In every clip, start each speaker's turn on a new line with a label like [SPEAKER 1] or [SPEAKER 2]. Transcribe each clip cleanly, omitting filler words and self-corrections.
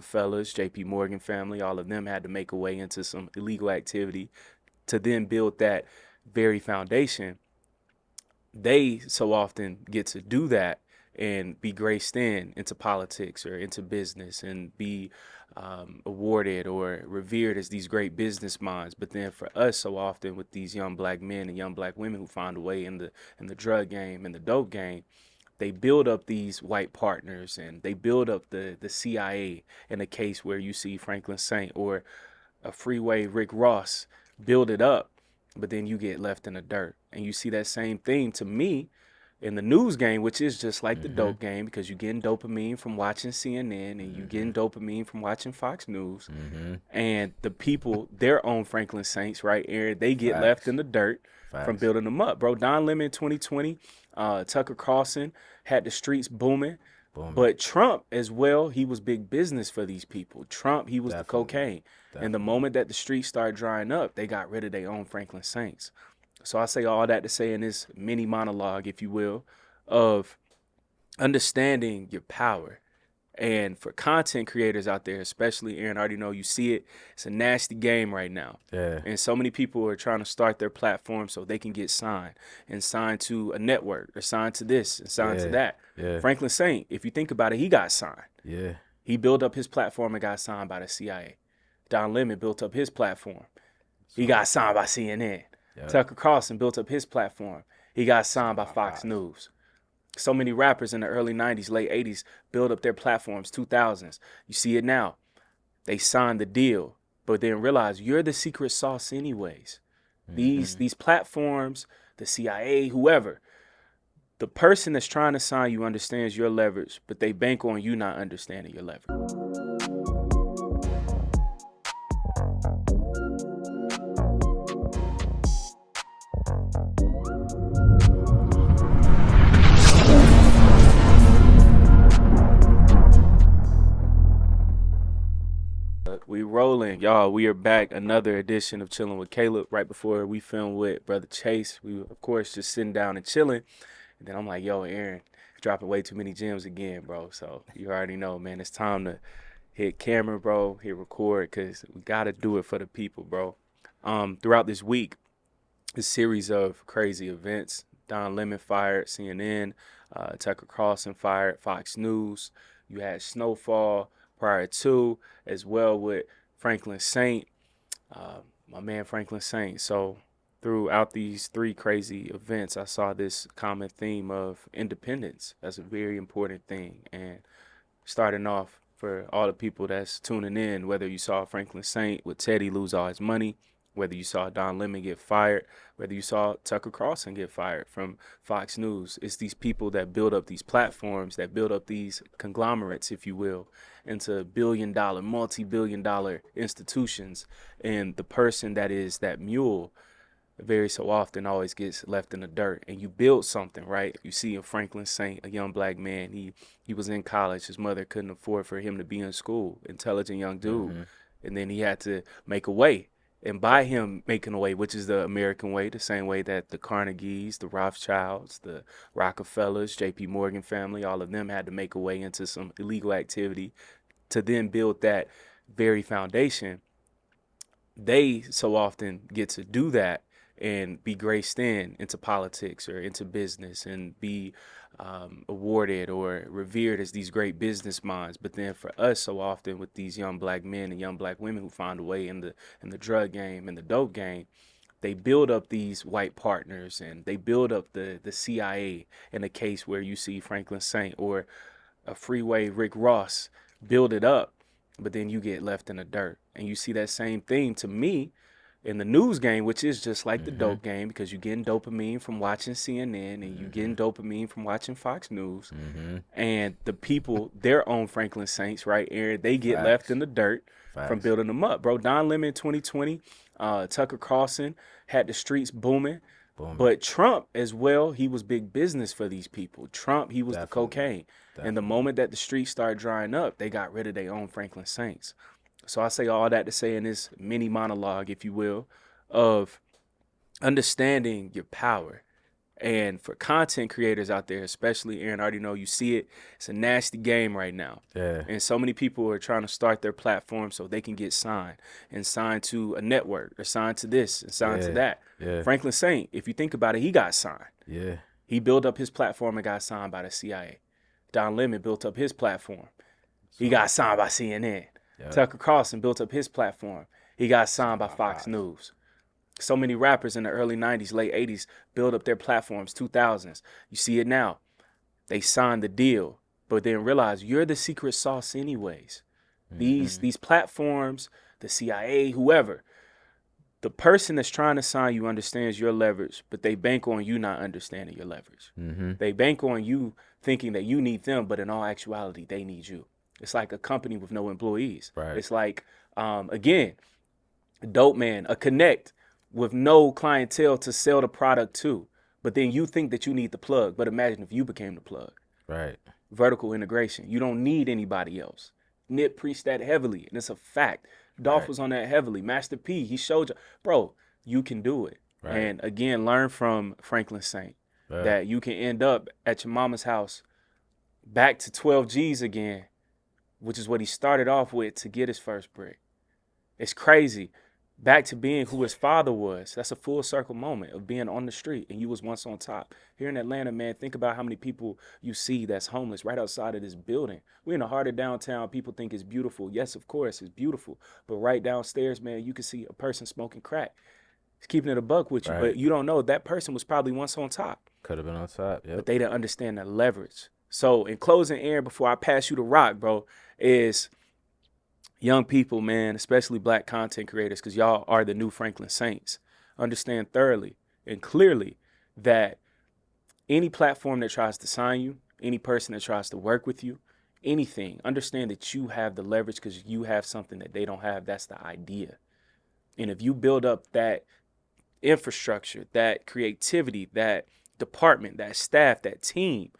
[SPEAKER 1] Rockefellers, JP Morgan family, all of them had to make a way into some illegal activity to then build that very foundation. They so often get to do that and be graced into politics or into business and be awarded or revered as these great business minds. But then for us, so often with these young black men and young black women who find a way in the drug game and the dope game, they build up these white partners and they build up the CIA in a case where you see Franklin Saint or a freeway Rick Ross build it up, but then you get left in the dirt. And you see that same thing to me in the news game, which is just like the dope game, because you're getting dopamine from watching CNN and you're getting dopamine from watching Fox News. And the people, their own Franklin Saints, right, Aaron, they get left in the dirt from building them up, bro. Don Lemon 2020, Tucker Carlson had the streets booming. But Trump as well, he was big business for these people. Trump, he was the cocaine. And the moment that the streets started drying up, they got rid of their own Franklin Saints. So I say all that to say in this mini monologue, if you will, of understanding your power. And for content creators out there, especially, Aaron, I already know you see it. It's a nasty game right now.
[SPEAKER 2] Yeah.
[SPEAKER 1] And so many people are trying to start their platform so they can get signed and signed to a network or signed to this and signed to that.
[SPEAKER 2] Yeah.
[SPEAKER 1] Franklin Saint, if you think about it, he got signed.
[SPEAKER 2] Yeah.
[SPEAKER 1] He built up his platform and got signed by the CIA. Don Lemon built up his platform. He got signed by CNN.
[SPEAKER 2] Yep.
[SPEAKER 1] Tucker Carlson built up his platform. He got signed by Fox News. So many rappers in the early 90s, late 80s built up their platforms, 2000s. You see it now. They signed the deal, but then realize you're the secret sauce anyways. These platforms, the CIA, whoever, the person that's trying to sign you understands your leverage, but they bank on you not understanding your leverage. We rolling, y'all. We are back. Another edition of Chillin With Caleb. Right before we filmed with Brother Chase, we were, of course, just sitting down and chilling. And then I'm like, yo, Aaron, dropping way too many gems again, bro. So you already know, man, it's time to hit camera, bro, hit record, because we got to do it for the people, bro. Throughout this week, a series of crazy events. Don Lemon fired CNN. Tucker Carlson fired Fox News. You had Snowfall prior to, as well with Franklin Saint, my man Franklin Saint. So throughout these three crazy events, I saw this common theme of independence. That's a very important thing. And starting off for all the people that's tuning in, whether you saw Franklin Saint with Teddy lose all his money, whether you saw Don Lemon get fired, whether you saw Tucker Carlson get fired from Fox News. It's these people that build up these platforms, that build up these conglomerates, if you will, into billion-dollar, multi-billion-dollar institutions. And the person that is that mule very so often always gets left in the dirt. And you build something, right? You see in Franklin Saint, a young black man, he was in college. His mother couldn't afford for him to be in school, intelligent young dude. And then he had to make a way. And by him making a way, which is the American way, the same way that the Carnegies, the Rothschilds, the Rockefellers, JP Morgan family, all of them had to make a way into some illegal activity to then build that very foundation. They so often get to do that and be graced into politics or into business and be awarded or revered as these great business minds. But then for us, so often with these young black men and young black women who find a way in the drug game and the dope game, they build up these white partners and they build up the CIA in a case where you see Franklin Saint or a freeway Rick Ross build it up, but then you get left in the dirt. And you see that same thing to me in the news game, which is just like the dope game, because you're getting dopamine from watching CNN and you're getting dopamine from watching Fox News. And the people, their own Franklin Saints, right, Aaron, they get left in the dirt from building them up. Bro, Don Lemon 2020, Tucker Carlson had the streets booming. But Trump as well, he was big business for these people. Trump, he was the cocaine. And the moment that the streets started drying up, they got rid of their own Franklin Saints. So I say all that to say in this mini monologue, if you will, of understanding your power. And for content creators out there, especially, Aaron, I already know you see it. It's a nasty game right now.
[SPEAKER 2] Yeah.
[SPEAKER 1] And so many people are trying to start their platform so they can get signed and signed to a network or signed to this and signed to that.
[SPEAKER 2] Yeah.
[SPEAKER 1] Franklin Saint, if you think about it, he got signed.
[SPEAKER 2] Yeah.
[SPEAKER 1] He built up his platform and got signed by the CIA. Don Lemon built up his platform. He got signed by CNN.
[SPEAKER 2] Yep.
[SPEAKER 1] Tucker Carlson built up his platform. He got signed by Fox News. So many rappers in the early 90s, late 80s built up their platforms, 2000s. You see it now. They signed the deal, but then realize you're the secret sauce anyways. These platforms, the CIA, whoever, the person that's trying to sign you understands your leverage, but they bank on you not understanding your leverage. They bank on you thinking that you need them, but in all actuality, they need you. It's like a company with no employees.
[SPEAKER 2] Right.
[SPEAKER 1] It's like, again, a dope man, a connect with no clientele to sell the product to. But then you think that you need the plug. But imagine if you became the plug.
[SPEAKER 2] Right.
[SPEAKER 1] Vertical integration. You don't need anybody else. Nip preached that heavily, and it's a fact. Dolph was on that heavily. Master P, he showed you. Bro, you can do it.
[SPEAKER 2] Right.
[SPEAKER 1] And again, learn from Franklin Saint that you can end up at your mama's house back to 12 G's again, which is what he started off with to get his first brick. It's crazy. Back to being who his father was. That's a full circle moment of being on the street and you was once on top. Here in Atlanta, man, think about how many people you see that's homeless right outside of this building. We're in the heart of downtown. People think it's beautiful. Yes, of course, it's beautiful. But right downstairs, man, you can see a person smoking crack. He's keeping it a buck with you.
[SPEAKER 2] Right.
[SPEAKER 1] But you don't know that person was probably once on top.
[SPEAKER 2] Could have been on top, yeah.
[SPEAKER 1] But they didn't understand the leverage. So in closing, Aaron, before I pass you the rock, bro, is young people, man, especially black content creators, because y'all are the new Franklin Saints, understand thoroughly and clearly that any platform that tries to sign you, any person that tries to work with you, anything, understand that you have the leverage because you have something that they don't have. That's the idea. And if you build up that infrastructure, that creativity, that department, that staff, that team,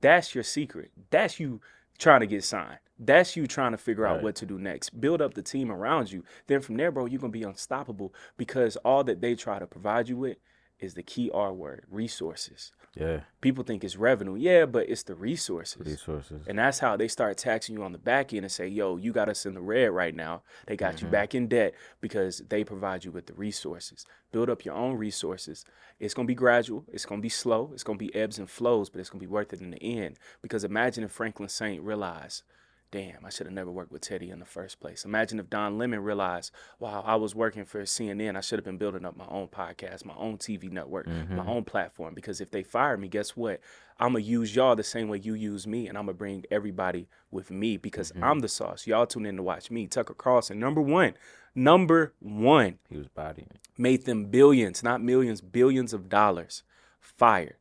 [SPEAKER 1] that's your secret. That's you trying to get signed. That's you trying to figure out what to do next. Build up the team around you. Then from there, bro, you're going to be unstoppable because all that they try to provide you with is the key R word, resources.
[SPEAKER 2] Yeah.
[SPEAKER 1] People think it's revenue. Yeah, but it's the resources.
[SPEAKER 2] Resources.
[SPEAKER 1] And that's how they start taxing you on the back end and say, yo, you got us in the red right now. They got you back in debt because they provide you with the resources. Build up your own resources. It's going to be gradual. It's going to be slow. It's going to be ebbs and flows, but it's going to be worth it in the end. Because imagine if Franklin Saint realized, damn, I should have never worked with Teddy in the first place. Imagine if Don Lemon realized, wow, I was working for CNN. I should have been building up my own podcast, my own TV network, my own platform. Because if they fire me, guess what? I'm going to use y'all the same way you use me, and I'm going to bring everybody with me because I'm the sauce. Y'all tune in to watch me. Tucker Carlson, number one.
[SPEAKER 2] He was bodying it.
[SPEAKER 1] Made them billions, not millions, billions of dollars. Fired.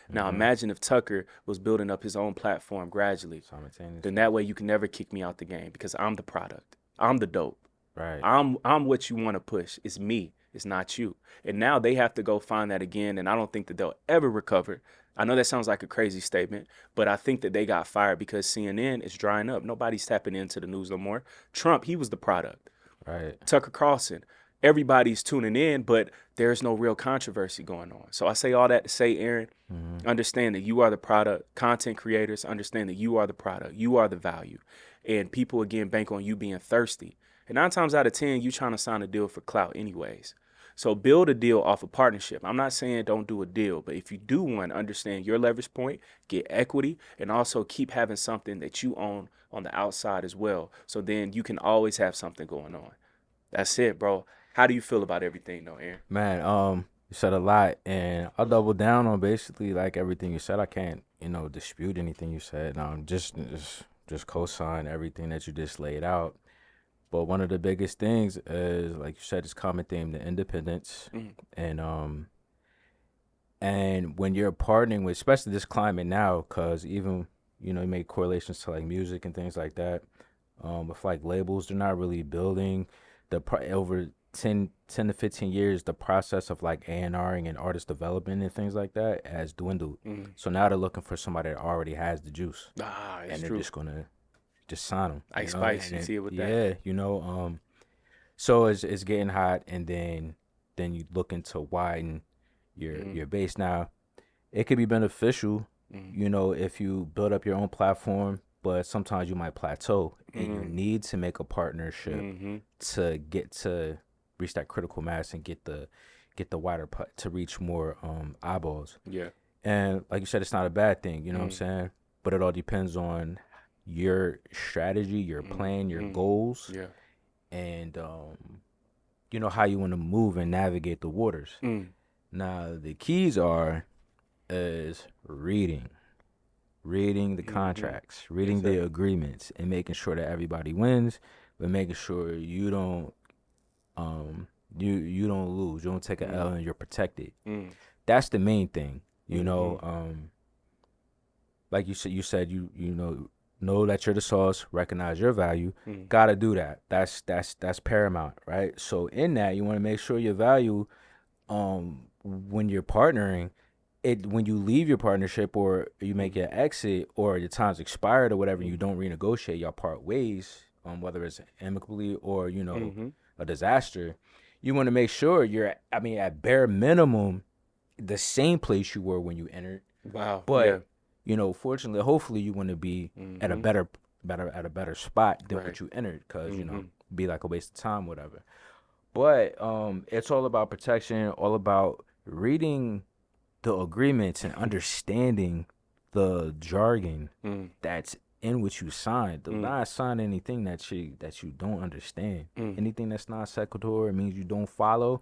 [SPEAKER 1] Now imagine if Tucker was building up his own platform gradually.
[SPEAKER 2] Simultaneously.
[SPEAKER 1] Then that way you can never kick me out the game because I'm the product. I'm the dope.
[SPEAKER 2] Right.
[SPEAKER 1] I'm what you want to push. It's me. It's not you. And now they have to go find that again, and I don't think that they'll ever recover. I know that sounds like a crazy statement, but I think that they got fired because CNN is drying up. Nobody's tapping into the news no more. Trump, he was the product.
[SPEAKER 2] Right.
[SPEAKER 1] Tucker Carlson, everybody's tuning in, but there's no real controversy going on. So I say all that to say, Aaron, understand that you are the product. Content creators, understand that you are the product. You are the value. And people, again, bank on you being thirsty. And 9 times out of 10, you trying to sign a deal for clout anyways. So build a deal off a partnership. I'm not saying don't do a deal, but if you do one, understand your leverage point, get equity, and also keep having something that you own on the outside as well. So then you can always have something going on. That's it, bro. How do you feel about everything, though, Aaron?
[SPEAKER 2] Man, you said a lot, and I'll double down on basically like everything you said. I can't, dispute anything you said. Just co-sign everything that you just laid out. But one of the biggest things is, like you said, this common theme, the independence, and when you're partnering with, especially this climate now, because even you make correlations to like music and things like that. With like labels, they're not really building over 10 to 15 years, the process of like A&Ring and artist development and things like that has dwindled. So now they're looking for somebody that already has the juice. And they're just going to just sign them.
[SPEAKER 1] Ice Spice, you see it with
[SPEAKER 2] that. Yeah, so it's getting hot, and then you looking to widen your base. Now, it could be beneficial, you know, if you build up your own platform, but sometimes you might plateau and you need to make a partnership to get to reach that critical mass and get the wider to reach more eyeballs.
[SPEAKER 1] Yeah.
[SPEAKER 2] And like you said, it's not a bad thing, you know what I'm saying? But it all depends on your strategy, your plan, your goals,
[SPEAKER 1] Yeah.
[SPEAKER 2] and you know how you want to move and navigate the waters. Now the keys is reading the contracts, reading the agreements, and making sure that everybody wins, but making sure you don't you don't lose, you don't take an L, and you're protected. That's the main thing, you know. Like you said you know that you're the sauce, recognize your value. Gotta do that. That's paramount, right? So in that, you want to make sure your value, when you're partnering, when you leave your partnership or you make your exit or your time's expired or whatever, you don't renegotiate, y'all part ways, whether it's amicably or you know a disaster. You want to make sure you're, I mean, at bare minimum, the same place you were when you entered.
[SPEAKER 1] Wow.
[SPEAKER 2] But you know, fortunately, hopefully, you want to be at a better spot than what you entered, because you know, be like a waste of time, whatever. But it's all about protection, all about reading the agreements and understanding the jargon that's in what you signed. Do not sign anything that you don't understand. Anything that's non sequitur, it means you don't follow.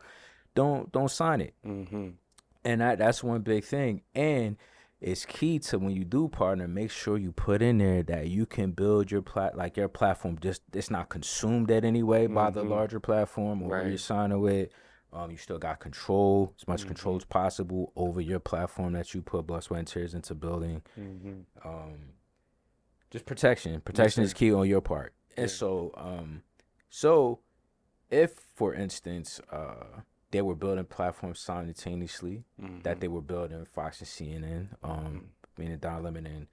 [SPEAKER 2] Don't sign it. And that's one big thing. And it's key to, when you do partner, make sure you put in there that you can build your your platform. Just, it's not consumed at any way by the larger platform or who you're signing with. You still got control, as much control as possible over your platform that you put blood, sweat, and tears into building. Just protection. Protection is key on your part. And so if, for instance, they were building platforms simultaneously, that they were building Fox and CNN, meaning Don Lemon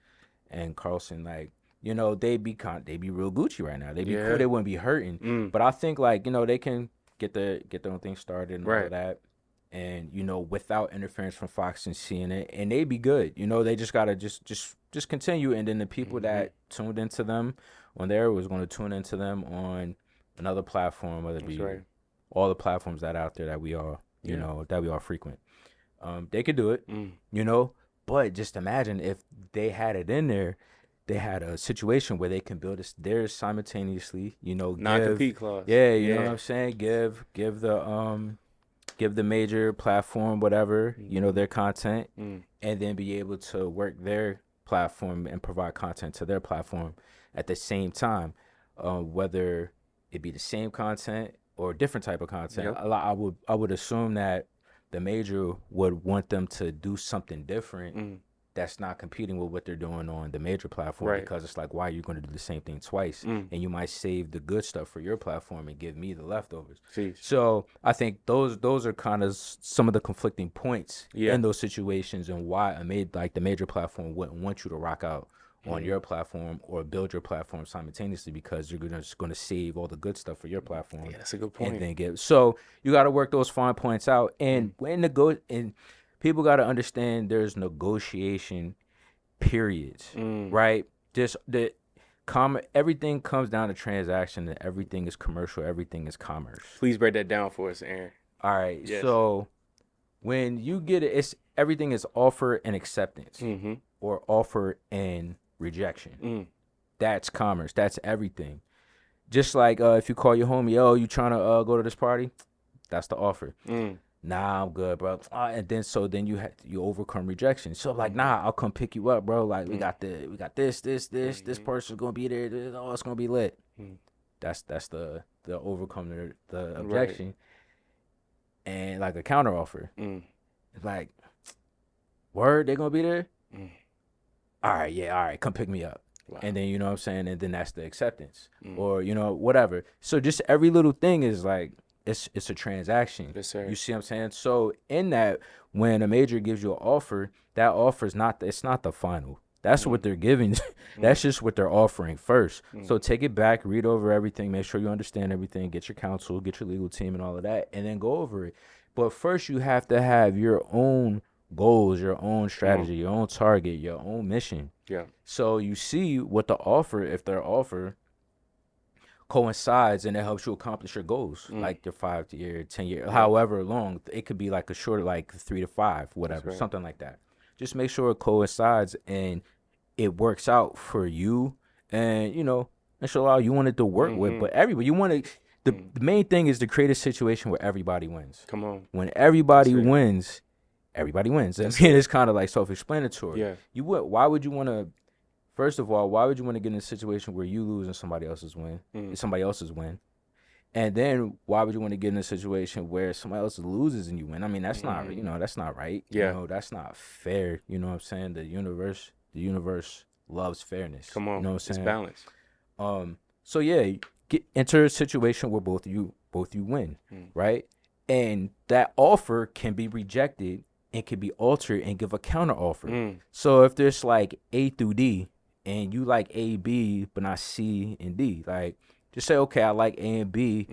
[SPEAKER 2] and Carlson, like, you know, they be real Gucci right now. They be cool. They wouldn't be hurting. But I think, like, you know, they can get their own thing started and all that, and you know, without interference from Fox and CNN, and they be good. You know, they just gotta just continue, and then the people that tuned into them on there was going to tune into them on another platform, whether it be all the platforms that out there that we all you know that we all frequent. They could do it, you know, but just imagine if they had it in there. They had a situation where they can build theirs simultaneously, you know,
[SPEAKER 1] non-compete clause.
[SPEAKER 2] Yeah, you know what I'm saying? Give the major platform whatever, you know, their content, and then be able to work their platform and provide content to their platform at the same time, whether it be the same content or different type of content. I would assume that the major would want them to do something different that's not competing with what they're doing on the major platform, because it's like, why are you going to do the same thing twice? And you might save the good stuff for your platform and give me the leftovers. So I think those are kind of some of the conflicting points in those situations, and why the major platform wouldn't want you to rock out on your platform or build your platform simultaneously, because you're just going to save all the good stuff for your platform.
[SPEAKER 1] Yeah, that's a good point.
[SPEAKER 2] And then so you got to work those fine points out, and and people got to understand there's negotiation periods, right? Just everything comes down to transaction, and everything is commercial, everything is commerce.
[SPEAKER 1] Please break that down for us, Aaron.
[SPEAKER 2] All right. So when you get it, everything is offer and acceptance, or offer and rejection. That's commerce. That's everything. Just like if you call your homie, yo, you trying to go to this party? That's the offer. Nah, I'm good, bro. And then you overcome rejection. So like, nah, I'll come pick you up, bro. Like we got this person's gonna be there. It's gonna be lit. That's the overcome the objection, and like a counter offer. It's like, word, they gonna be there. All right, come pick me up. Wow. And then, you know what I'm saying, and then that's the acceptance, or you know, whatever. So just every little thing is like, it's a transaction.
[SPEAKER 1] Yes, sir.
[SPEAKER 2] You see what I'm saying? So in that, when a major gives you an offer, that offer is not the final. That's what they're giving. That's just what they're offering first. So take it back, read over everything, make sure you understand everything, get your counsel, get your legal team and all of that, and then go over it. But first, you have to have your own goals, your own
[SPEAKER 1] Come on.
[SPEAKER 2] strategy, your own target, your own mission.
[SPEAKER 1] Yeah.
[SPEAKER 2] So you see what the offer, if their offer coincides and it helps you accomplish your goals, like your 5 year, 10 year, however long. It could be like a short, like 3 to 5, whatever,
[SPEAKER 1] right.
[SPEAKER 2] something like that. Just make sure it coincides and it works out for you, and inshallah, you want it to work with. But everybody, you want to. The main thing is to create a situation where everybody wins.
[SPEAKER 1] Come on.
[SPEAKER 2] When everybody
[SPEAKER 1] That's it.
[SPEAKER 2] wins, everybody wins. I
[SPEAKER 1] That's
[SPEAKER 2] mean,
[SPEAKER 1] it.
[SPEAKER 2] it's kind of like self-explanatory.
[SPEAKER 1] Yeah.
[SPEAKER 2] Why would you want to? First of all, why would you want to get in a situation where you lose and somebody else's win? And then why would you want to get in a situation where somebody else loses and you win? I mean, that's not, that's not right.
[SPEAKER 1] Yeah.
[SPEAKER 2] That's not fair. You know what I'm saying? The universe loves fairness.
[SPEAKER 1] Come on.
[SPEAKER 2] You know what I'm saying?
[SPEAKER 1] It's balance.
[SPEAKER 2] So yeah, enter a situation where both you win, right? And that offer can be rejected and can be altered and give a counter offer. So if there's like A through D and you like A, B, but not C and D, like just say, okay, I like A and B.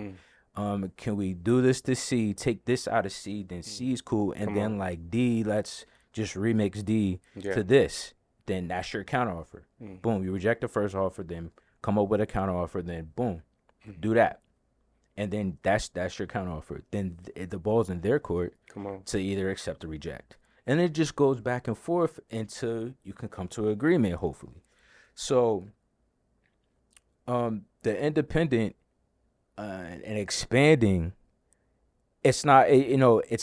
[SPEAKER 2] Can we do this to C? Take this out of C, then C is cool, and then like D, let's just remix D to this. Then that's your counter offer. Boom, you reject the first offer, then come up with a counter offer, then boom, do that. And then that's your counter offer. Then the ball's in their court to either accept or reject. And it just goes back and forth until you can come to an agreement, hopefully. So the independent and expanding, it's not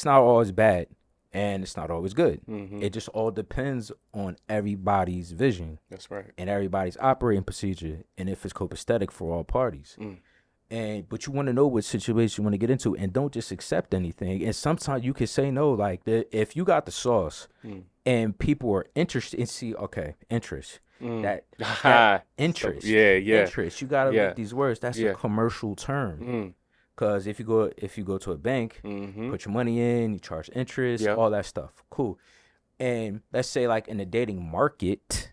[SPEAKER 2] always bad and it's not always good. It just all depends on everybody's vision.
[SPEAKER 1] That's right.
[SPEAKER 2] And everybody's operating procedure, and if it's copacetic for all parties. But you want to know what situation you want to get into, and don't just accept anything. And sometimes you can say no. Like if you got the sauce and people are interested and see, okay, interest. That interest.
[SPEAKER 1] So, yeah.
[SPEAKER 2] Interest. You gotta look these words. That's a commercial term. Cause if you go to a bank, put your money in, you charge interest, all that stuff. Cool. And let's say like in the dating market,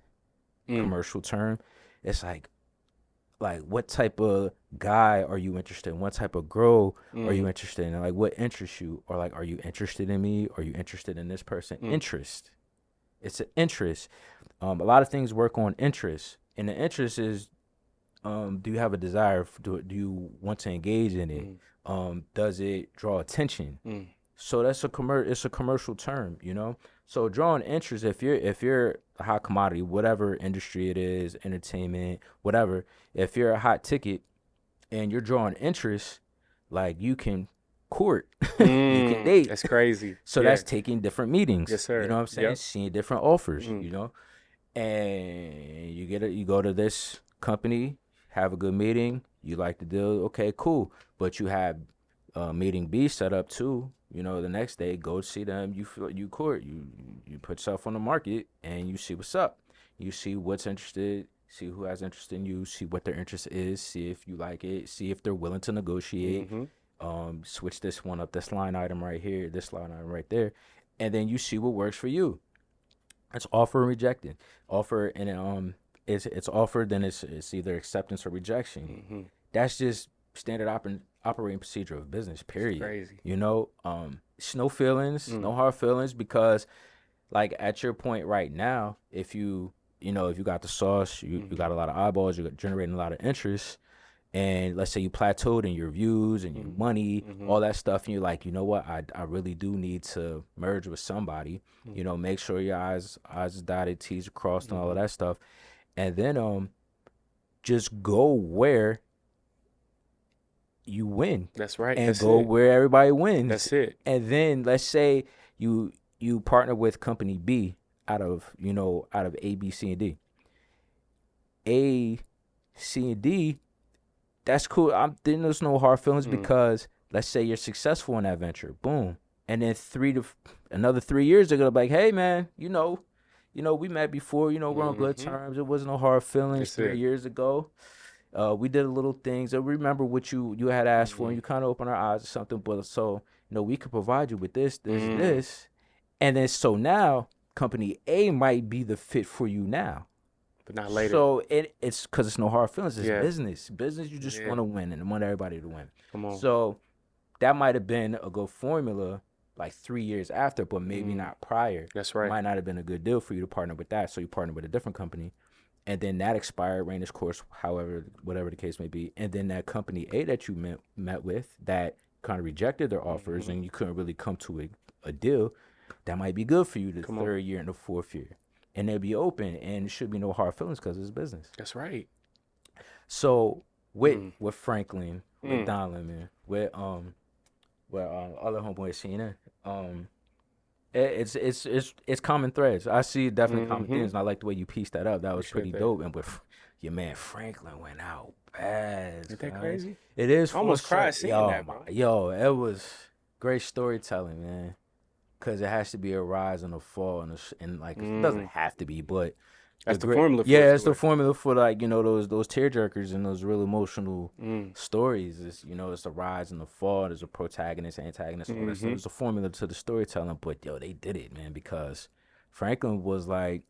[SPEAKER 2] commercial term, it's like what type of guy are you interested in? What type of girl are you interested in? Like what interests you? Or like, are you interested in me? Are you interested in this person? Interest. It's an interest. A lot of things work on interest. And the interest is, do you have a desire? Do you want to engage in it? Does it draw attention? So that's it's a commercial term, So drawing interest, if you're a hot commodity, whatever industry it is, entertainment, whatever, if you're a hot ticket and you're drawing interest, like you can court, you can date.
[SPEAKER 1] That's crazy.
[SPEAKER 2] So that's taking different meetings.
[SPEAKER 1] Yes, sir.
[SPEAKER 2] You know what I'm saying? Seeing different offers, and you go to this company, have a good meeting, you like the deal, okay, cool. But you have meeting B set up too. The next day, go see them. You court. You put yourself on the market and you see what's up. You see what's interested. See who has interest in you. See what their interest is. See if you like it. See if they're willing to negotiate. Switch this one up. This line item right here. This line item right there, and then you see what works for you. It's offer and rejected. Offer and it's offered. Then it's either acceptance or rejection. That's just standard operating procedure of business, period.
[SPEAKER 1] It's crazy.
[SPEAKER 2] No feelings, no hard feelings, because like at your point right now, if you got the sauce, you got a lot of eyeballs, you're generating a lot of interest, and let's say you plateaued in your views and your money, all that stuff, and you're like, you know what, I really do need to merge with somebody, make sure your I's dotted, T's are crossed, and all of that stuff, and then just go where you win.
[SPEAKER 1] That's right.
[SPEAKER 2] And go where everybody wins.
[SPEAKER 1] That's it.
[SPEAKER 2] And then let's say you partner with company B out of A, B, C, and D. A, C, and D, that's cool. Then there's no hard feelings because let's say you're successful in that venture. Boom. And then another 3 years they're gonna be like, hey man, we met before, we're on good terms. It wasn't no hard feelings 3 years ago. We did a little things. I remember what you had asked for, and you kind of opened our eyes to something. But so, we could provide you with this, this. And then so now, company A might be the fit for you now.
[SPEAKER 1] But not later.
[SPEAKER 2] So it's because it's no hard feelings. It's business. Business, you just want to win and want everybody to win.
[SPEAKER 1] Come on.
[SPEAKER 2] So that might have been a good formula like 3 years after, but maybe not prior.
[SPEAKER 1] That's right.
[SPEAKER 2] Might not have been a good deal for you to partner with that, so you partnered with a different company, and then that expired, ran its course, however, whatever the case may be, and then that company A that you met with that kind of rejected their offers, and you couldn't really come to a deal that might be good for you the third year and the fourth year, and they'll be open, and should be no hard feelings because it's business.
[SPEAKER 1] That's right.
[SPEAKER 2] So with Franklin, with Don Lemon, with other homeboys seeing it, it's common threads. I see definitely common things, and I like the way you pieced that up. That was pretty dope. And with your man Franklin went out bad.
[SPEAKER 1] Isn't that crazy?
[SPEAKER 2] It is.
[SPEAKER 1] I almost cried seeing that, bro.
[SPEAKER 2] Yo, it was great storytelling, man. Because it has to be a rise and a fall, and like it doesn't have to be, but
[SPEAKER 1] that's the formula.
[SPEAKER 2] It's the formula for, like, you know, those tearjerkers and those real emotional stories. It's, you know, it's a rise and a fall. There's a protagonist, antagonist. All that stuff. It's a formula to the storytelling. But yo, they did it, man, because Franklin was like,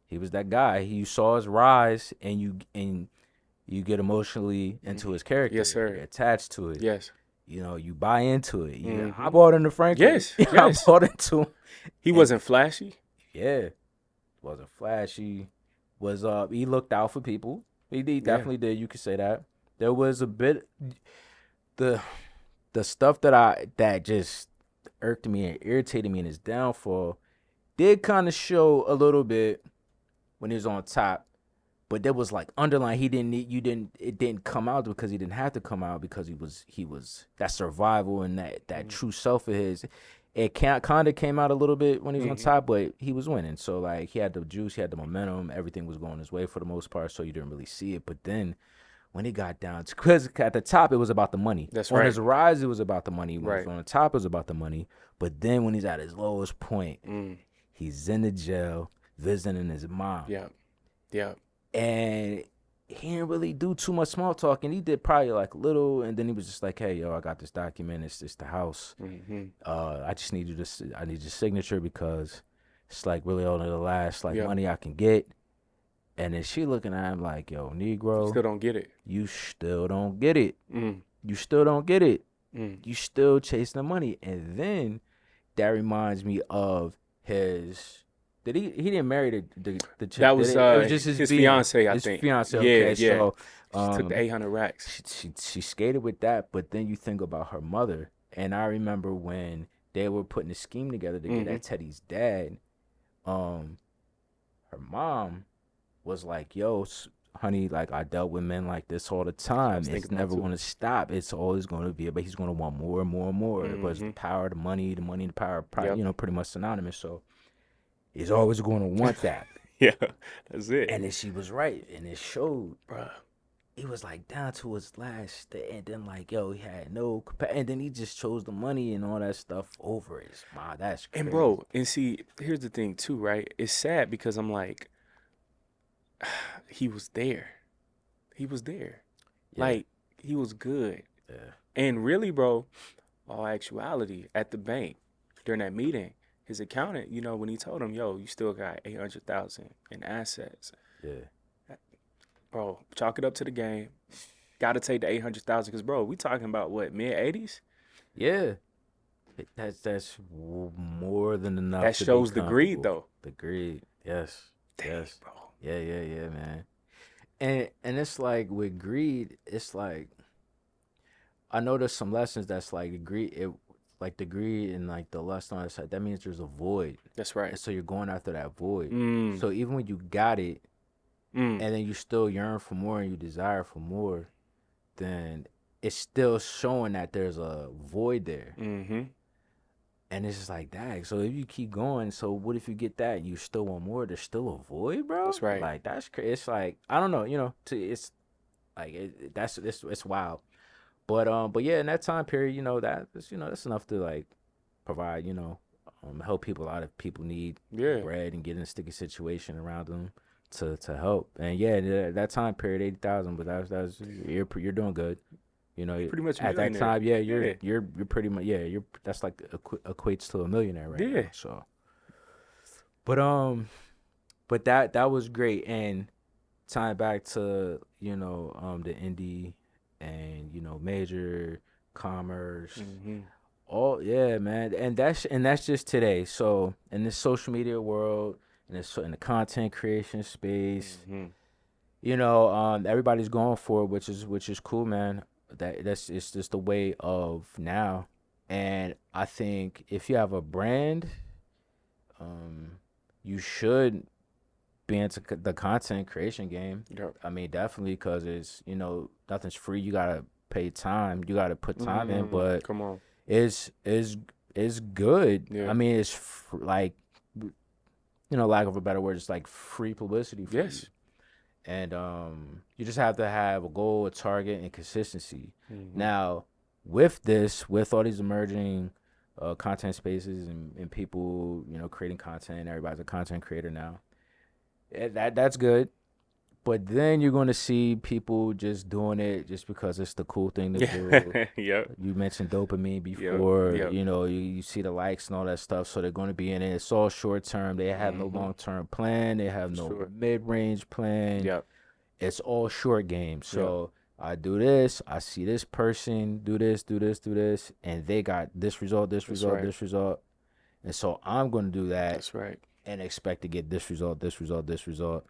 [SPEAKER 2] he was that guy. You saw his rise, and you get emotionally into his character.
[SPEAKER 1] Yes, sir.
[SPEAKER 2] You're attached to it.
[SPEAKER 1] Yes.
[SPEAKER 2] You know, you buy into it. I bought into Franklin.
[SPEAKER 1] Yes.
[SPEAKER 2] I bought into him.
[SPEAKER 1] He wasn't flashy.
[SPEAKER 2] Yeah. Wasn't flashy. He looked out for people. He definitely did. You could say that. There was a bit the stuff that just irked me and irritated me in his downfall did kind of show a little bit when he was on top. But there was like underlying, it didn't come out because he didn't have to come out, because he was that survival and that true self of his. It kind of came out a little bit when he was on top, but he was winning. So like he had the juice, he had the momentum, everything was going his way for the most part. So you didn't really see it. But then when he got down, because at the top it was about the money.
[SPEAKER 1] That's
[SPEAKER 2] on
[SPEAKER 1] right.
[SPEAKER 2] his rise, it was about the money. When
[SPEAKER 1] right.
[SPEAKER 2] he was on the top, it was about the money. But then when he's at his lowest point, he's in the jail visiting his mom.
[SPEAKER 1] Yeah.
[SPEAKER 2] And he didn't really do too much small talking. He did probably like a little, and then he was just like, "Hey, yo, I got this document. It's the house. I just need I need your signature because it's like really only the last money I can get." And then she looking at him like, "Yo, Negro,
[SPEAKER 1] you still don't get it.
[SPEAKER 2] You still don't get it. You still don't get it. You still chasing the money." And then that reminds me of his. He didn't marry the chick.
[SPEAKER 1] That was,
[SPEAKER 2] it was just
[SPEAKER 1] his fiance, I
[SPEAKER 2] his
[SPEAKER 1] think.
[SPEAKER 2] Fiance, okay.
[SPEAKER 1] Yeah.
[SPEAKER 2] So
[SPEAKER 1] she took the 800 racks.
[SPEAKER 2] She skated with that, but then you think about her mother, and I remember when they were putting a scheme together to get at Teddy's dad. Her mom was like, "Yo, honey, like I dealt with men like this all the time. It's never going to stop. It's always going to be, but he's going to want more and more and more." It was the power, the money, and the power, you know, pretty much synonymous. So. He's always going to want that.
[SPEAKER 1] Yeah, that's it.
[SPEAKER 2] And then she was right, and it showed.
[SPEAKER 1] Bruh.
[SPEAKER 2] He was like down to his last, and then like, yo, he had no, and then he just chose the money and all that stuff over his mom. That's crazy.
[SPEAKER 1] And bro, and see, here's the thing too, right? It's sad because I'm like, he was there. He was there. Yeah. Like, he was good.
[SPEAKER 2] Yeah.
[SPEAKER 1] And really, bro, all actuality, at the bank during that meeting, his accountant, you know, when he told him, "Yo, you still got $800,000 in assets."
[SPEAKER 2] Yeah.
[SPEAKER 1] Bro, chalk it up to the game. Got to take the $800,000 because, bro, we talking about what, mid-80s?
[SPEAKER 2] Yeah. That's more than enough.
[SPEAKER 1] That shows the greed, though.
[SPEAKER 2] The greed, yes.
[SPEAKER 1] Dang,
[SPEAKER 2] yes,
[SPEAKER 1] bro.
[SPEAKER 2] Yeah, man. And it's like with greed, it's like I know there's some lessons that's like greed. Like the greed and like the lust on the side, that means there's a void.
[SPEAKER 1] That's right.
[SPEAKER 2] And so you're going after that void. So even when you got it, and then you still yearn for more and you desire for more, then it's still showing that there's a void there. And it's just like, dang. So if you keep going, so what if you get that? You still want more? There's still a void, bro.
[SPEAKER 1] That's right.
[SPEAKER 2] Like that's crazy. It's like I don't know. You know, it's like it's wild. But yeah, in that time period, you know, that's enough to like provide, you know, help people. A lot of people need bread and get in a sticky situation around them to help. And yeah, that time period, 80,000, but that's you're doing good. You know,
[SPEAKER 1] pretty much
[SPEAKER 2] at that time, you're pretty much that's like equates to a millionaire right now. So, but that was great, and tying back to the indie. And, you know, major commerce, Oh yeah, man, and that's just today. So in this social media world, in the content creation space,
[SPEAKER 1] Hmm.
[SPEAKER 2] everybody's going for it, which is cool, man. That's it's just the way of now, and I think if you have a brand, um, you should be into the content creation game.
[SPEAKER 1] Yep.
[SPEAKER 2] I mean, definitely, because it's nothing's free. You gotta pay time. You gotta put time in, but
[SPEAKER 1] Come on.
[SPEAKER 2] it's is is good. I
[SPEAKER 1] Yeah.
[SPEAKER 2] mean, it's like lack of a better word, it's like free publicity for you.
[SPEAKER 1] Yes.
[SPEAKER 2] And you just have to have a goal, a target, and consistency.
[SPEAKER 1] Hmm.
[SPEAKER 2] Now, with all these emerging content spaces and people, creating content, everybody's a content creator now. That's good. But then you're going to see people just doing it just because it's the cool thing to do.
[SPEAKER 1] Yeah. Yep.
[SPEAKER 2] You mentioned dopamine
[SPEAKER 1] Yep.
[SPEAKER 2] before.
[SPEAKER 1] Yep.
[SPEAKER 2] You see the likes and all that stuff, so they're going to be in it. It's all short term. They have no long term plan. They have no
[SPEAKER 1] Sure.
[SPEAKER 2] mid range plan.
[SPEAKER 1] Yep.
[SPEAKER 2] It's all short game. So I do this. I see this person do this, do this, do this, and they got this result, this
[SPEAKER 1] That's
[SPEAKER 2] result,
[SPEAKER 1] right.
[SPEAKER 2] this result, and so I'm going to do that
[SPEAKER 1] That's right.
[SPEAKER 2] and expect to get this result, this result, this result.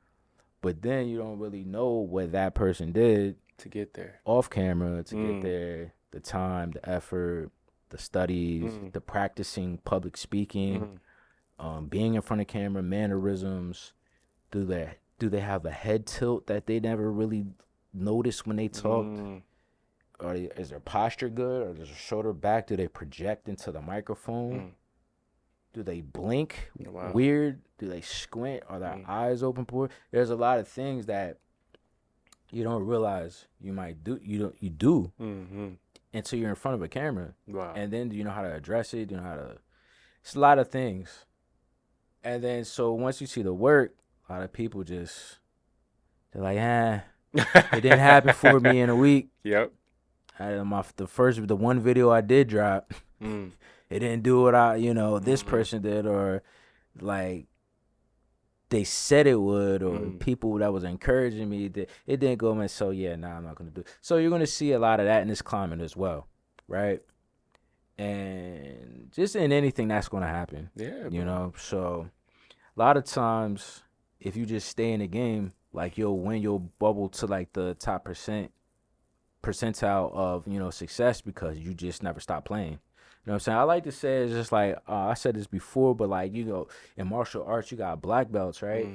[SPEAKER 2] But then you don't really know what that person did
[SPEAKER 1] To get there.
[SPEAKER 2] off camera to get there, the time, the effort, the studies, the practicing public speaking, being in front of camera, mannerisms. Do they have a head tilt that they never really noticed when they talked? Or is their posture good? Or is their shoulder back? Do they project into the microphone? Do they blink
[SPEAKER 1] Wow.
[SPEAKER 2] weird? Do they squint? Are their eyes open poor? There's a lot of things that you don't realize you might do. You do until you're in front of a camera.
[SPEAKER 1] Wow.
[SPEAKER 2] And then do you know how to address it? Do you know how to? It's a lot of things. And then so once you see the work, a lot of people they're like, it didn't happen for me in a week.
[SPEAKER 1] Yep.
[SPEAKER 2] The one video I did drop, it didn't do what this person did, or like they said it would, or people that was encouraging me that it didn't go. And so I'm not gonna do it. So you're gonna see a lot of that in this climate as well, right? And just in anything that's gonna happen, So a lot of times, if you just stay in the game, like you'll win, you'll bubble to like the top percentile of success because you just never stop playing. You know what I'm saying? I like to say it's just like I said this before, but like in martial arts you got black belts, right?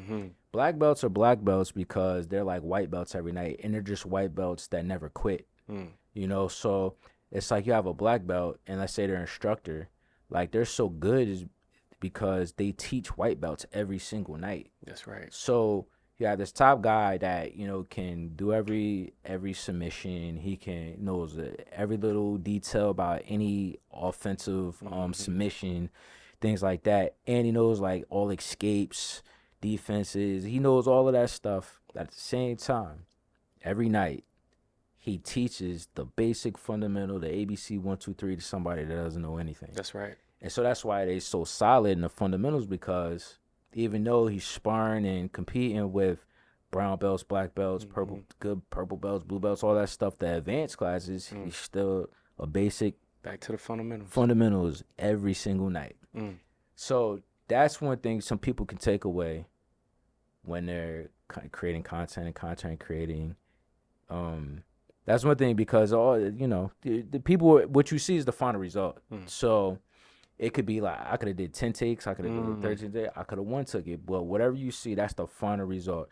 [SPEAKER 2] Black belts are black belts because they're like white belts every night, and they're just white belts that never quit. So it's like you have a black belt, and let's say their instructor, like they're so good is because they teach white belts every single night.
[SPEAKER 1] That's right.
[SPEAKER 2] So you have this top guy that can do every submission. He knows every little detail about any offensive submission, things like that, and he knows like all escapes, defenses. He knows all of that stuff. At the same time, every night he teaches the basic fundamental, the ABC 1 2 3 to somebody that doesn't know anything.
[SPEAKER 1] That's right.
[SPEAKER 2] And so that's why they're so solid in the fundamentals, because even though he's sparring and competing with brown belts, black belts, purple belts, blue belts, all that stuff, the advanced classes, he's still a basic.
[SPEAKER 1] Back to the fundamentals.
[SPEAKER 2] Fundamentals every single night. So that's one thing some people can take away when they're creating content and content creating. That's one thing, because the people, what you see is the final result. So it could be like I could have did 10 takes, I could have did 13 takes, I could have one took it, but whatever you see, that's the final result.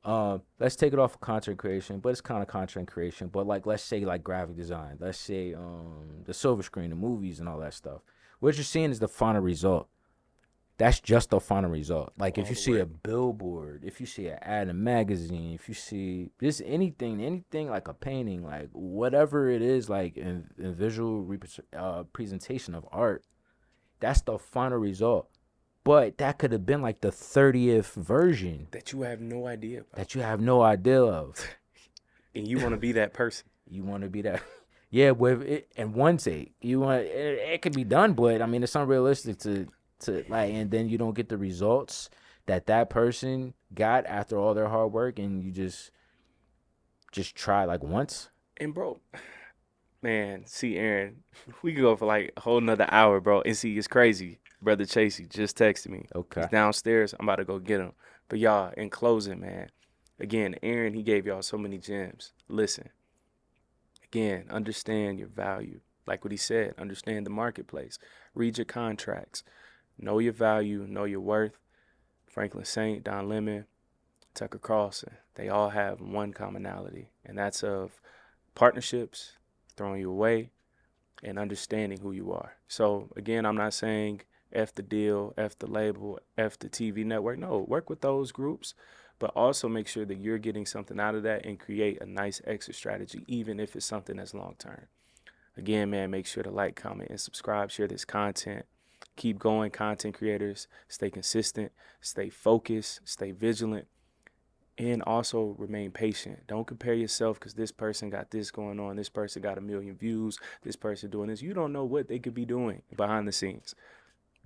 [SPEAKER 2] Let's take it off of content creation, but it's kind of content creation. But like, let's say like graphic design, let's say the silver screen, the movies and all that stuff. What you're seeing is the final result. That's just the final result. Like if you see a billboard, if you see an ad in a magazine, if you see just anything like a painting, like whatever it is, like in visual presentation of art, that's the final result. But that could have been like the 30th version
[SPEAKER 1] that you have no idea about.
[SPEAKER 2] That you have no idea of.
[SPEAKER 1] And you want to be that person.
[SPEAKER 2] You want to be that. Yeah, with it in one take. It could be done, but I mean it's unrealistic to like, and then you don't get the results that person got after all their hard work, and you just try like once.
[SPEAKER 1] And bro, Man, see, Aaron, we could go for like a whole nother hour, bro. And see, it's crazy. Brother Chasey just texted me. He's
[SPEAKER 2] Okay.
[SPEAKER 1] downstairs. I'm about to go get him. But y'all, in closing, man, again, Aaron, he gave y'all so many gems. Listen, again, understand your value. Like what he said, understand the marketplace. Read your contracts. Know your value, know your worth. Franklin Saint, Don Lemon, Tucker Carlson, they all have one commonality, and that's of partnerships, throwing you away, and understanding who you are. So again, I'm not saying F the deal, F the label, F the TV network. No, work with those groups, but also make sure that you're getting something out of that and create a nice exit strategy, even if it's something that's long term. Again, man, make sure to like, comment, and subscribe. Share this content. Keep going, content creators. Stay consistent, stay focused, stay vigilant, and also remain patient. Don't compare yourself because this person got this going on, this person got 1 million views, this person doing this. You don't know what they could be doing behind the scenes,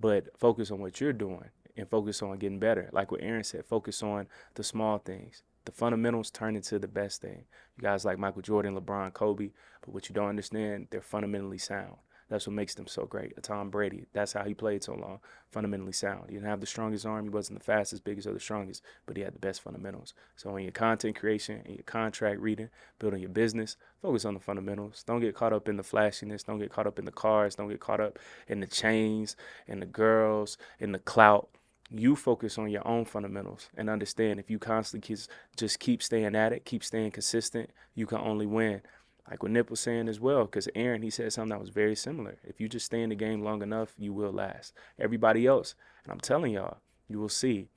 [SPEAKER 1] but focus on what you're doing and focus on getting better. Like what Aaron said, focus on the small things. The fundamentals turn into the best thing. You guys like Michael Jordan, LeBron, Kobe, but what you don't understand, they're fundamentally sound. That's what makes them so great. A Tom Brady, that's how he played so long. Fundamentally sound. He didn't have the strongest arm. He wasn't the fastest, biggest, or the strongest, but he had the best fundamentals. So in your content creation, in your contract reading, building your business, focus on the fundamentals. Don't get caught up in the flashiness. Don't get caught up in the cars. Don't get caught up in the chains and the girls and the clout. You focus on your own fundamentals and understand if you constantly just keep staying at it, keep staying consistent, you can only win. Like what Nip was saying as well, because Aaron, he said something that was very similar. If you just stay in the game long enough, you will last. Everybody else, and I'm telling y'all, you will see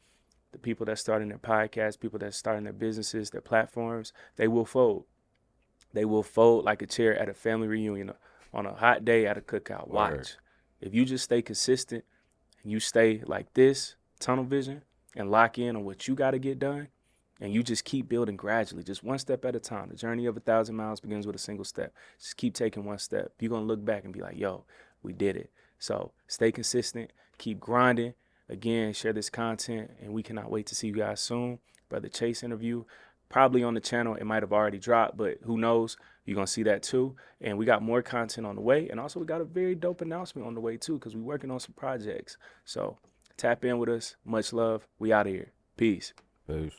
[SPEAKER 1] the people that starting their podcasts, people that starting their businesses, their platforms, they will fold. They will fold like a chair at a family reunion on a hot day at a cookout.
[SPEAKER 2] Word.
[SPEAKER 1] Watch. If you just stay consistent and you stay like this, tunnel vision, and lock in on what you got to get done, and you just keep building gradually, just one step at a time. The journey of 1,000 miles begins with a single step. Just keep taking one step. You're going to look back and be like, yo, we did it. So stay consistent, keep grinding. Again, share this content, and we cannot wait to see you guys soon. Brother Chase interview, probably on the channel. It might have already dropped, but who knows? You're going to see that too. And we got more content on the way. And also, we got a very dope announcement on the way too, because we're working on some projects. So tap in with us. Much love. We out of here. Peace.
[SPEAKER 2] Peace.